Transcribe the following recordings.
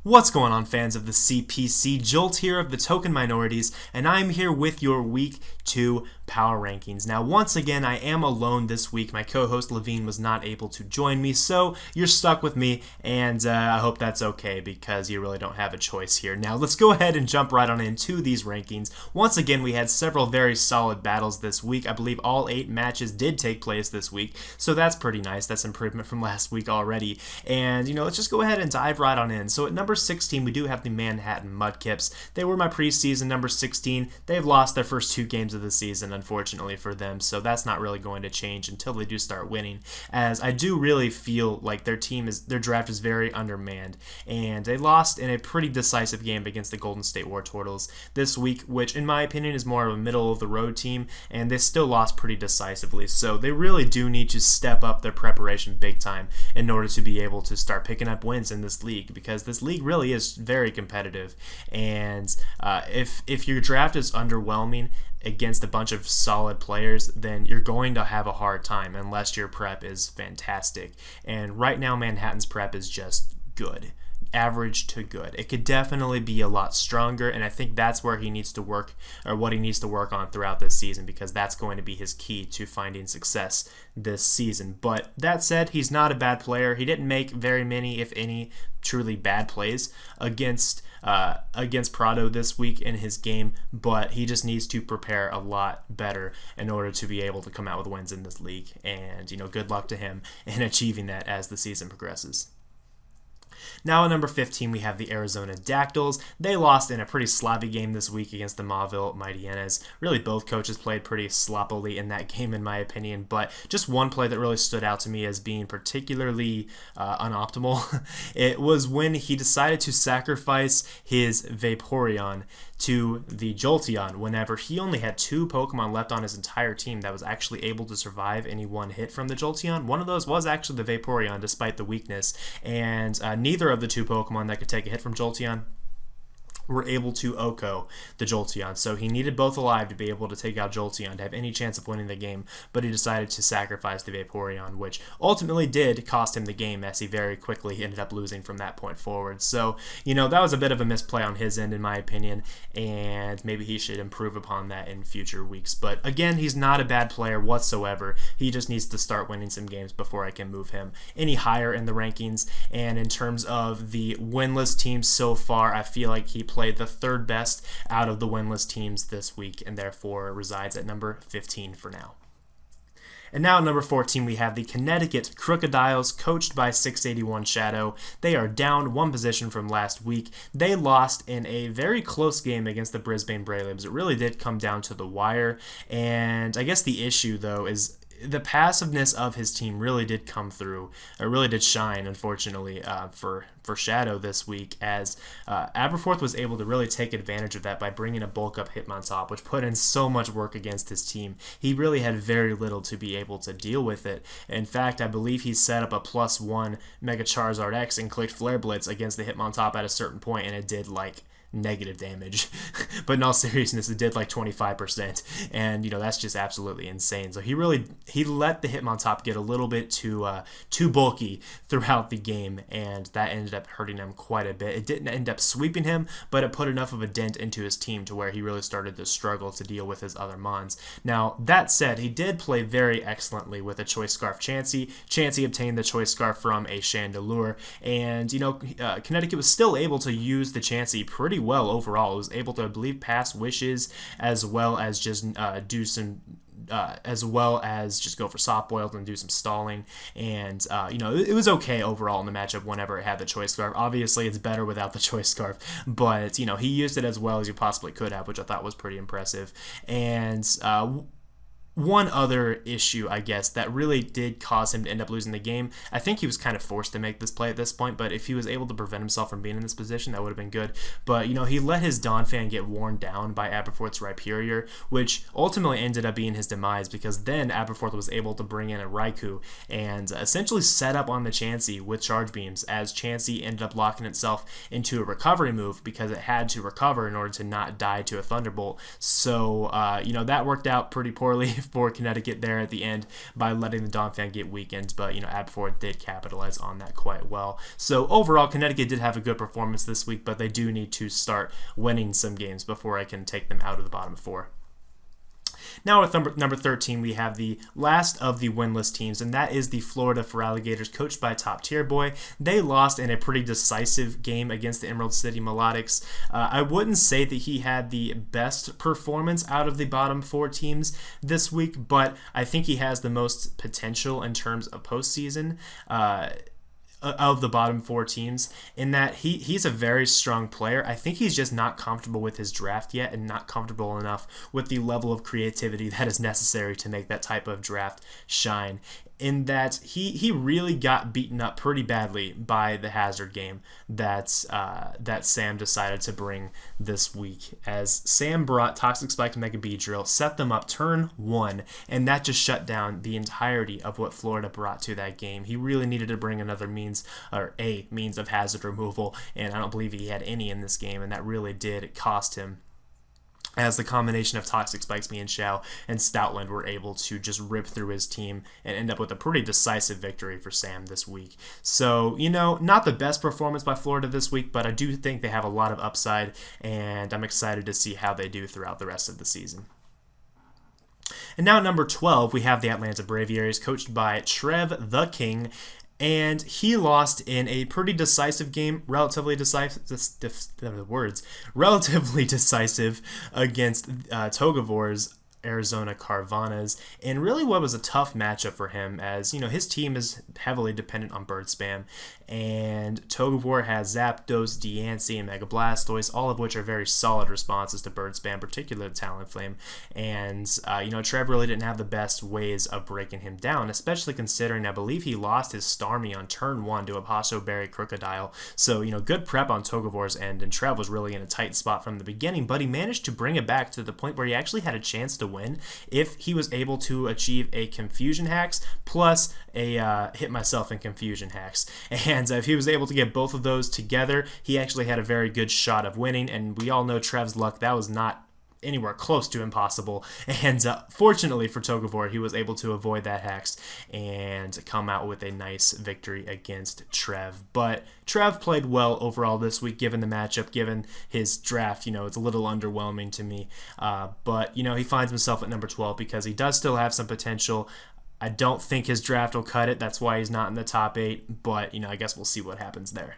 What's going on, fans of the CPC? Jolt here of the Token Minorities, and I'm here with your Week 2 Power Rankings. Now, once again, I am alone this week. My co-host Levine was not able to join me, so you're stuck with me, and I hope that's okay because you really don't have a choice here. Now, let's go ahead and jump right on into these rankings. Once again, we had several very solid battles this week. I believe all 8 matches did take place this week, so that's pretty nice. That's improvement from last week already. And, let's just go ahead and dive right on in. So at number 16, we do have the Manhattan Mudkips. They were my preseason number 16. They've lost their first 2 games of the season, unfortunately for them, so that's not really going to change until they do start winning, as I do really feel like their draft is very undermanned, and they lost in a pretty decisive game against the Golden State War Turtles this week, which in my opinion is more of a middle-of-the-road team, and they still lost pretty decisively, so they really do need to step up their preparation big time in order to be able to start picking up wins in this league, because this league really is very competitive, and if your draft is underwhelming against a bunch of solid players, then you're going to have a hard time unless your prep is fantastic. And right now, Manhattan's prep is just good. Average to good. It could definitely be a lot stronger, and I think that's where he needs to work, or what he needs to work on throughout this season, because that's going to be his key to finding success this season. But that said, he's not a bad player. He didn't make very many, if any, truly bad plays against Prado this week in his game, but he just needs to prepare a lot better in order to be able to come out with wins in this league. And good luck to him in achieving that as the season progresses. Now at number 15, we have the Arizona Dactyls. They lost in a pretty sloppy game this week against the Mauville Mighty-Ennets. Really, both coaches played pretty sloppily in that game, in my opinion, but just one play that really stood out to me as being particularly unoptimal. It was when he decided to sacrifice his Vaporeon to the Jolteon whenever he only had 2 Pokemon left on his entire team that was actually able to survive any one hit from the Jolteon. One of those was actually the Vaporeon, despite the weakness, and neither of the 2 Pokemon that could take a hit from Jolteon were able to OHKO the Jolteon. So he needed both alive to be able to take out Jolteon to have any chance of winning the game, but he decided to sacrifice the Vaporeon, which ultimately did cost him the game, as he very quickly ended up losing from that point forward. So, that was a bit of a misplay on his end, in my opinion, and maybe he should improve upon that in future weeks. But again, he's not a bad player whatsoever. He just needs to start winning some games before I can move him any higher in the rankings. And in terms of the winless teams so far, I feel like he played the 3rd best out of the winless teams this week, and therefore resides at number 15 for now. And now at number 14, we have the Connecticut Crocodiles, coached by 681 Shadow. They are down 1 position from last week. They lost in a very close game against the Brisbane Braylabs. It really did come down to the wire, and I guess the issue, though, is the passiveness of his team really did come through. It really did shine, unfortunately, for Shadow this week, as Aberforth was able to really take advantage of that by bringing a bulk-up Hitmontop, which put in so much work against his team. He really had very little to be able to deal with it. In fact, I believe he set up a +1 Mega Charizard X and clicked Flare Blitz against the Hitmontop at a certain point, and it did negative damage. But in all seriousness, it did 25%, and that's just absolutely insane. So he let the Hitmontop get a little bit too bulky throughout the game, and that ended up hurting him quite a bit. It didn't end up sweeping him, but it put enough of a dent into his team to where he really started to struggle to deal with his other mons. Now, that said, he did play very excellently with a Choice Scarf Chansey. Chansey obtained the Choice Scarf from a Chandelure, and Connecticut was still able to use the Chansey pretty well overall. It was able to, I believe, pass wishes, as well as just go for soft boiled and do some stalling, and it was okay overall in the matchup whenever it had the Choice Scarf. Obviously, it's better without the Choice Scarf, but he used it as well as you possibly could have, which I thought was pretty impressive. And one other issue, I guess, that really did cause him to end up losing the game. I think he was kind of forced to make this play at this point, but if he was able to prevent himself from being in this position, that would have been good. But, he let his Donphan get worn down by Aberforth's Rhyperior, which ultimately ended up being his demise, because then Aberforth was able to bring in a Raikou and essentially set up on the Chansey with Charge Beams, as Chansey ended up locking itself into a recovery move because it had to recover in order to not die to a Thunderbolt. So, that worked out pretty poorly for Connecticut there at the end by letting the Dom fan get weakened, but Aberforth did capitalize on that quite well. So overall, Connecticut did have a good performance this week, but they do need to start winning some games before I can take them out of the bottom four. Now with number 13, we have the last of the winless teams, and that is the Florida for Alligators, coached by Top Tier Boy. They lost in a pretty decisive game against the Emerald City Melodics. I wouldn't say that he had the best performance out of the bottom four teams this week, but I think he has the most potential in terms of postseason. Of the bottom four teams, in that he's a very strong player. I think he's just not comfortable with his draft yet, and not comfortable enough with the level of creativity that is necessary to make that type of draft shine. In that he really got beaten up pretty badly by the hazard game that Sam decided to bring this week, as Sam brought Toxic Spike Mega Beedrill, set them up turn one, and that just shut down the entirety of what Florida brought to that game. He really needed to bring another means of hazard removal, and I don't believe he had any in this game, and that really did cost him, as the combination of Toxic Spikes, Me and Xiao, and Stoutland were able to just rip through his team and end up with a pretty decisive victory for Sam this week. So, not the best performance by Florida this week, but I do think they have a lot of upside, and I'm excited to see how they do throughout the rest of the season. And now at number 12, we have the Atlanta Braviaries, coached by Trev the King. And he lost in a pretty decisive game, relatively decisive against Togavor's Arizona Carvanas, and really what was a tough matchup for him, as his team is heavily dependent on bird spam, and Togavor has Zapdos, Deancey, and Mega Blastoise, all of which are very solid responses to bird spam, particularly Talonflame. And Trev really didn't have the best ways of breaking him down, especially considering I believe he lost his Starmie on turn one to a Paso Berry Crocodile. So good prep on Togavor's end, and Trev was really in a tight spot from the beginning, but he managed to bring it back to the point where he actually had a chance to win if he was able to achieve a Confusion Hacks plus a Hit Myself in Confusion Hacks. And if he was able to get both of those together, he actually had a very good shot of winning, and we all know Trev's luck, that was not anywhere close to impossible, and fortunately for Togavor, he was able to avoid that hex and come out with a nice victory against Trev. But Trev played well overall this week, given the matchup, given his draft. It's a little underwhelming to me, but he finds himself at number 12 because he does still have some potential. I don't think his draft will cut it. That's why he's not in the top 8, but I guess we'll see what happens there.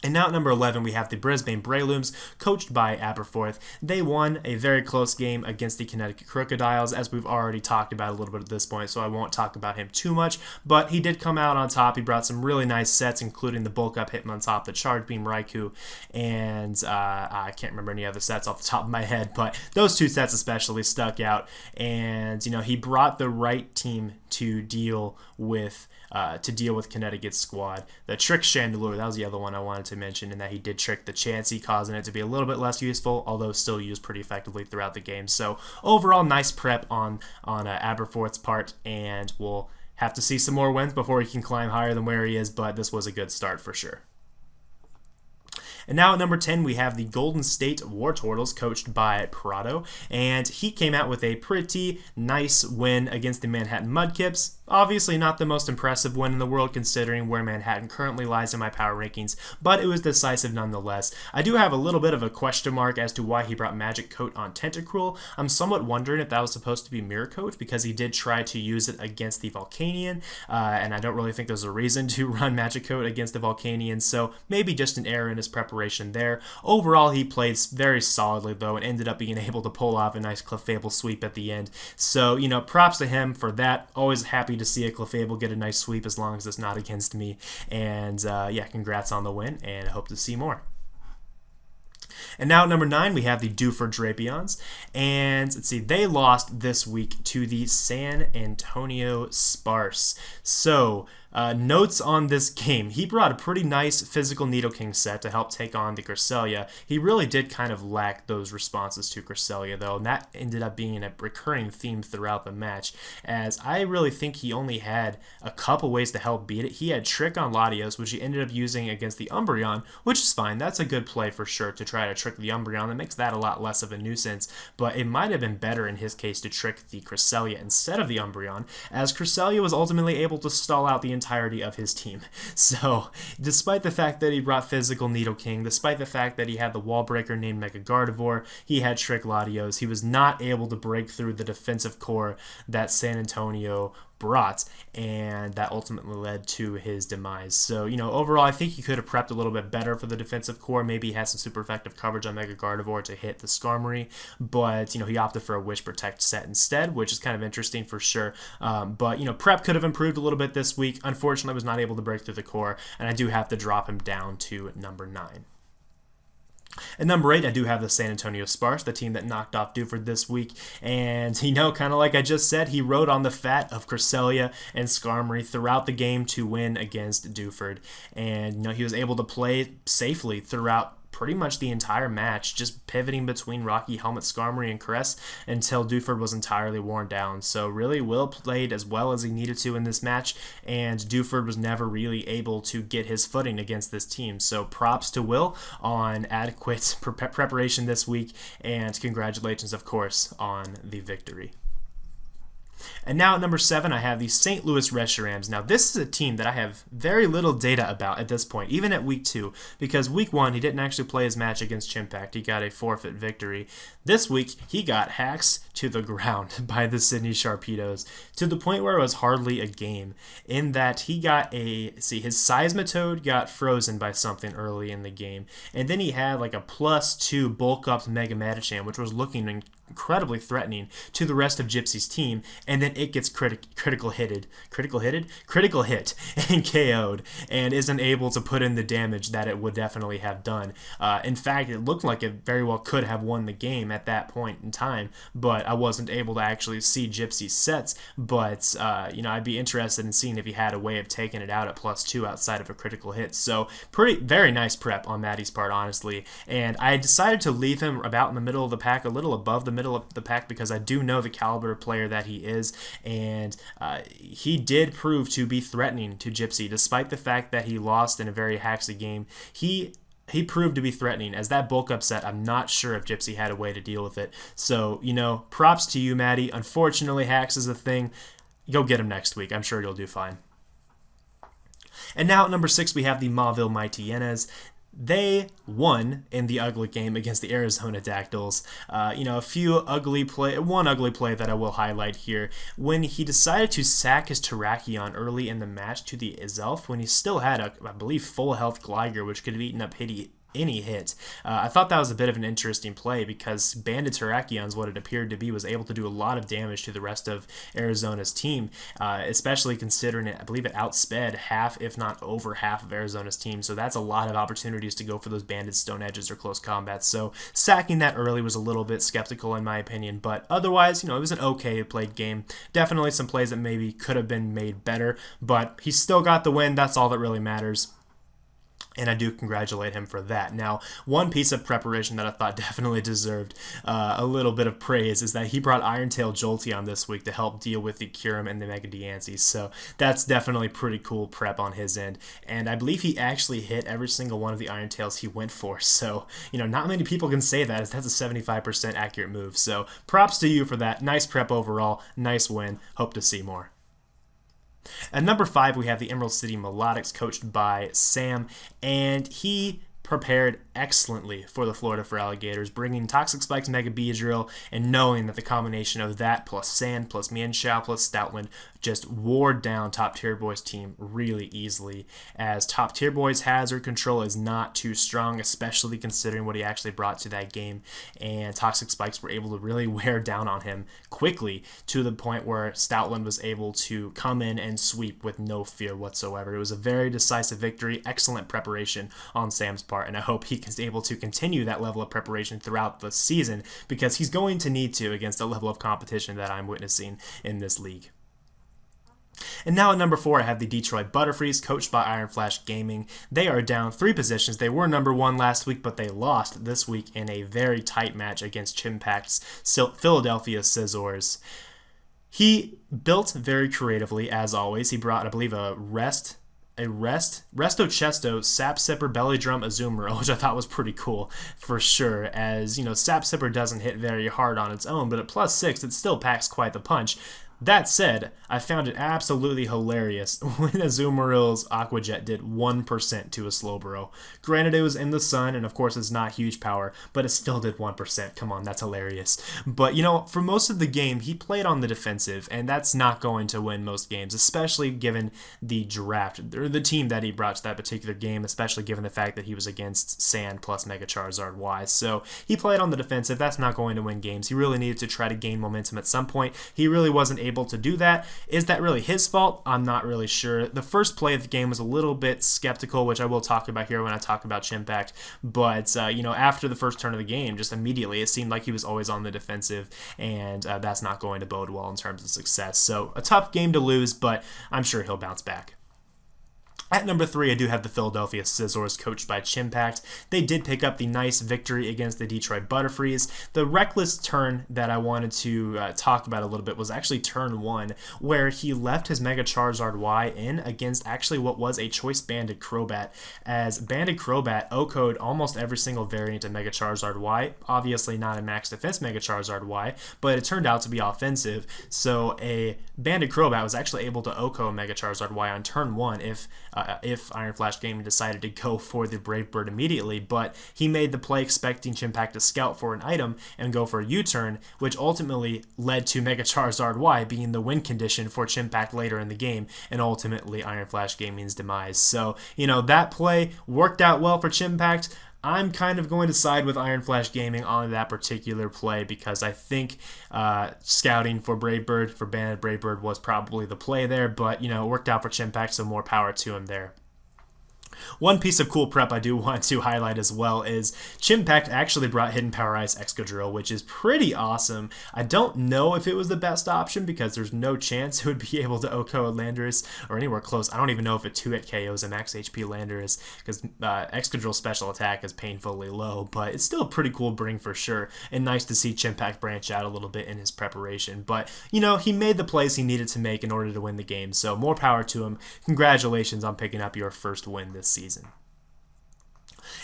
And now at number 11, we have the Brisbane Breloom, coached by Aberforth. They won a very close game against the Connecticut Crocodiles, as we've already talked about a little bit at this point, so I won't talk about him too much. But he did come out on top. He brought some really nice sets, including the Bulk Up Hitmontop, the Charge Beam Raikou, and I can't remember any other sets off the top of my head, but those two sets especially stuck out. And, he brought the right team to deal with Connecticut's squad. The Trick Chandelure, that was the other one I wanted to mention, in that he did trick the Chansey, causing it to be a little bit less useful, although still used pretty effectively throughout the game. So overall, nice prep on Aberforth's part, and we'll have to see some more wins before he can climb higher than where he is, but this was a good start for sure. And now at number 10, we have the Golden State Wartortles, coached by Prado, and he came out with a pretty nice win against the Manhattan Mudkips. Obviously not the most impressive win in the world, considering where Manhattan currently lies in my power rankings, but it was decisive nonetheless. I do have a little bit of a question mark as to why he brought Magic Coat on Tentacruel. I'm somewhat wondering if that was supposed to be Mirror Coat, because he did try to use it against the Volcanion, and I don't really think there's a reason to run Magic Coat against the Volcanion, so maybe just an error in his preparation there. Overall, he played very solidly, though, and ended up being able to pull off a nice Clefable sweep at the end. So, props to him for that. Always happy to see a Clefable get a nice sweep, as long as it's not against me. And, congrats on the win, and I hope to see more. And now at number 9, we have the Dewford Drapions, and let's see, they lost this week to the San Antonio Sparse. So, Notes on this game. He brought a pretty nice physical Nidoking set to help take on the Cresselia. He really did kind of lack those responses to Cresselia, though, and that ended up being a recurring theme throughout the match, as I really think he only had a couple ways to help beat it. He had Trick on Latios, which he ended up using against the Umbreon, which is fine. That's a good play for sure to try to trick the Umbreon. That makes that a lot less of a nuisance, but it might have been better in his case to trick the Cresselia instead of the Umbreon, as Cresselia was ultimately able to stall out the entirety of his team. So, despite the fact that he brought physical Nidoking, despite the fact that he had the wall breaker named Mega Gardevoir, he had Trick Latios, he was not able to break through the defensive core that San Antonio brought, and that ultimately led to his demise. So, overall, I think he could have prepped a little bit better for the defensive core. Maybe he had some super effective coverage on Mega Gardevoir to hit the Skarmory, but, he opted for a Wish Protect set instead, which is kind of interesting for sure. But, prep could have improved a little bit this week. Unfortunately, I was not able to break through the core, and I do have to drop him down to number 9. At number 8, I do have the San Antonio Sparks, the team that knocked off Dewford this week. And, kind of like I just said, he rode on the fat of Cresselia and Skarmory throughout the game to win against Dewford. And, he was able to play safely throughout pretty much the entire match, just pivoting between Rocky Helmet, Skarmory, and Cress until Dewford was entirely worn down. So really, Will played as well as he needed to in this match, and Dewford was never really able to get his footing against this team. So props to Will on adequate preparation this week, and congratulations, of course, on the victory. And now at number 7, I have the St. Louis Reshiram's. Now, this is a team that I have very little data about at this point, even at week 2, because week 1, he didn't actually play his match against Chimpact. He got a forfeit victory. This week, he got hacks to the ground by the Sydney Sharpedos, to the point where it was hardly a game, in that he got his Seismitoad got frozen by something early in the game, and then he had like a +2 bulk-up Mega Metacham, which was looking incredibly threatening to the rest of Gypsy's team, and then it gets critical hit and KO'd, and isn't able to put in the damage that it would definitely have done. In fact, it looked like it very well could have won the game at that point in time, but I wasn't able to actually see Gypsy's sets. But I'd be interested in seeing if he had a way of taking it out at +2 outside of a critical hit. So very nice prep on Maddie's part, honestly. And I decided to leave him about in the middle of the pack, a little above the middle of the pack, because I do know the caliber of player that he is, and he did prove to be threatening to Gypsy, despite the fact that he lost in a very hacksy game. He proved to be threatening, as that bulk upset, I'm not sure if Gypsy had a way to deal with it. So, props to you, Maddie. Unfortunately, hacks is a thing. Go get him next week. I'm sure you'll do fine. And now at number 6, we have the Mauville Mighty Hyenas. They won in the ugly game against the Arizona Dactyls. One ugly play that I will highlight here, when he decided to sack his Terrakion early in the match to the Izelf, when he still had I believe, full health Gligar, which could have eaten up any hit. I thought that was a bit of an interesting play, because Banded Terrakion's, what it appeared to be, was able to do a lot of damage to the rest of Arizona's team, especially considering I believe it outsped half, if not over half, of Arizona's team. So that's a lot of opportunities to go for those Banded Stone Edges or close combats. So sacking that early was a little bit skeptical in my opinion, but otherwise, it was an okay played game. Definitely some plays that maybe could have been made better, but he still got the win. That's all that really matters, and I do congratulate him for that. Now, one piece of preparation that I thought definitely deserved a little bit of praise is that he brought Iron-Tail Jolteon this week to help deal with the Kyurem and the Mega Diancie. So that's definitely pretty cool prep on his end. And I believe he actually hit every single one of the Iron-Tails he went for. So, not many people can say that, as that's a 75% accurate move. So props to you for that. Nice prep overall. Nice win. Hope to see more. At number 5, we have the Emerald City Melodics, coached by Sam, and he prepared excellently for the Florida for Alligators, bringing Toxic Spike's Mega Beedrill, and knowing that the combination of that plus Sand plus Mienshao plus Stoutland just wore down Top Tier Boy's team really easily, as Top Tier Boy's hazard control is not too strong, especially considering what he actually brought to that game, and Toxic Spikes were able to really wear down on him quickly, to the point where Stoutland was able to come in and sweep with no fear whatsoever. It was a very decisive victory, excellent preparation on Sam's part, and I hope he is able to continue that level of preparation throughout the season, because he's going to need to against the level of competition that I'm witnessing in this league. And now at number 4, I have the Detroit Butterfrees, coached by Iron Flash Gaming. They are down 3 positions. They were number 1 last week, but they lost this week in a very tight match against Chimpact's Philadelphia Scissors. He built very creatively, as always. He brought, I believe, a Resto Chesto Sap Sipper Belly Drum Azumarill, which I thought was pretty cool for sure, as, Sap Sipper doesn't hit very hard on its own, but at +6, it still packs quite the punch. That said, I found it absolutely hilarious when Azumarill's Aqua Jet did 1% to a Slowbro. Granted, it was in the sun, and of course it's not huge power, but it still did 1%. Come on, that's hilarious. But, for most of the game, he played on the defensive, and that's not going to win most games, especially given the draft, or the team that he brought to that particular game, especially given the fact that he was against Sand plus Mega Charizard Y. So, he played on the defensive. That's not going to win games. He really needed to try to gain momentum at some point. He really wasn't able to do that. Is that really his fault? I'm not really sure. The first play of the game was a little bit skeptical, which I will talk about here when I talk about Chimpact, but after the first turn of the game, just immediately it seemed like he was always on the defensive, and that's not going to bode well in terms of success. So a tough game to lose, but I'm sure he'll bounce back. At number 3, I do have the Philadelphia Scissors, coached by Chimpact. They did pick up the nice victory against the Detroit Butterfrees. The reckless turn that I wanted to talk about a little bit was actually turn 1, where he left his Mega Charizard Y in against actually what was a Choice Banded Crobat, as Banded Crobat OHKO'd almost every single variant of Mega Charizard Y. Obviously not a max defense Mega Charizard Y, but it turned out to be offensive, so a Banded Crobat was actually able to OHKO Mega Charizard Y on turn 1 if Iron Flash Gaming decided to go for the Brave Bird immediately, but he made the play expecting Chimpact to scout for an item and go for a U-turn, which ultimately led to Mega Charizard Y being the win condition for Chimpact later in the game, and ultimately Iron Flash Gaming's demise. So, that play worked out well for Chimpact. I'm kind of going to side with Iron Flash Gaming on that particular play because I think scouting for Brave Bird, for Banded Brave Bird, was probably the play there, but, it worked out for Chimpact, so more power to him there. One piece of cool prep I do want to highlight as well is Chimpact actually brought Hidden Power Ice Excadrill, which is pretty awesome. I don't know if it was the best option because there's no chance it would be able to OHKO a Landorus or anywhere close. I don't even know if a 2-hit KOs a max HP Landorus because Excadrill's special attack is painfully low, but it's still a pretty cool bring for sure, and nice to see Chimpact branch out a little bit in his preparation. But, he made the plays he needed to make in order to win the game, so more power to him. Congratulations on picking up your first win this season.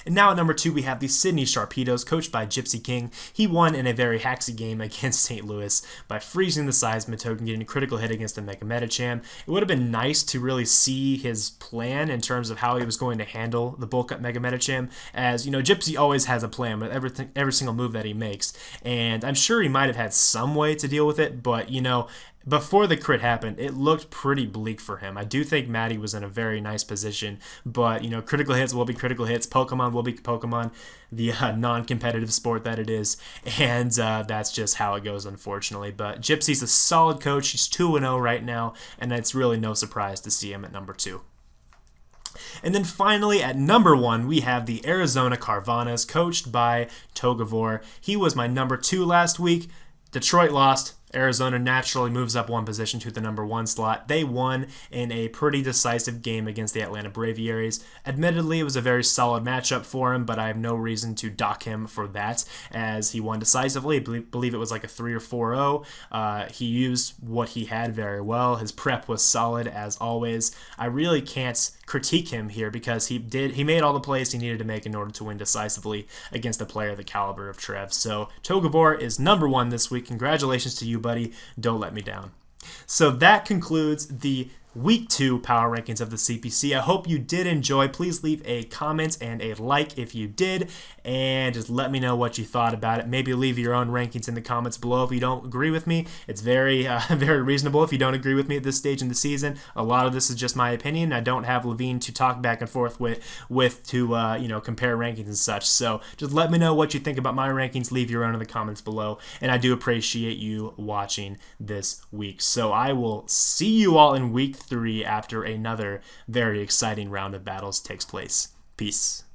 And now at number 2, we have the Sydney Sharpedos, coached by Gypsy King. He won in a very haxy game against St. Louis by freezing the Seismitoad and getting a critical hit against the Mega Medicham. It would have been nice to really see his plan in terms of how he was going to handle the bulk up Mega Medicham, as, Gypsy always has a plan with every single move that he makes, and I'm sure he might have had some way to deal with it, but, before the crit happened, it looked pretty bleak for him. I do think Maddie was in a very nice position, but, critical hits will be critical hits. Pokemon will be Pokemon, the non-competitive sport that it is, and that's just how it goes, unfortunately. But Gypsy's a solid coach. He's 2-0 right now, and it's really no surprise to see him at number 2. And then finally, at number 1, we have the Arizona Carvanas, coached by Togavor. He was my number 2 last week. Detroit lost. Arizona naturally moves up 1 position to the number 1 slot. They won in a pretty decisive game against the Atlanta Braviaries. Admittedly, it was a very solid matchup for him, but I have no reason to dock him for that, as he won decisively. I believe it was like a 3 or 4-0. He used what he had very well. His prep was solid, as always. I really can't critique him here because he made all the plays he needed to make in order to win decisively against a player of the caliber of Trev. So Togavor is number 1 this week. Congratulations to you, buddy. Don't let me down. So that concludes the Week 2 Power Rankings of the CPC. I hope you did enjoy. Please leave a comment and a like if you did, and just let me know what you thought about it. Maybe leave your own rankings in the comments below if you don't agree with me. It's very reasonable if you don't agree with me at this stage in the season. A lot of this is just my opinion. I don't have Levine to talk back and forth with to compare rankings and such. So just let me know what you think about my rankings. Leave your own in the comments below, and I do appreciate you watching this week. So I will see you all in Week 3 after another very exciting round of battles takes place. Peace.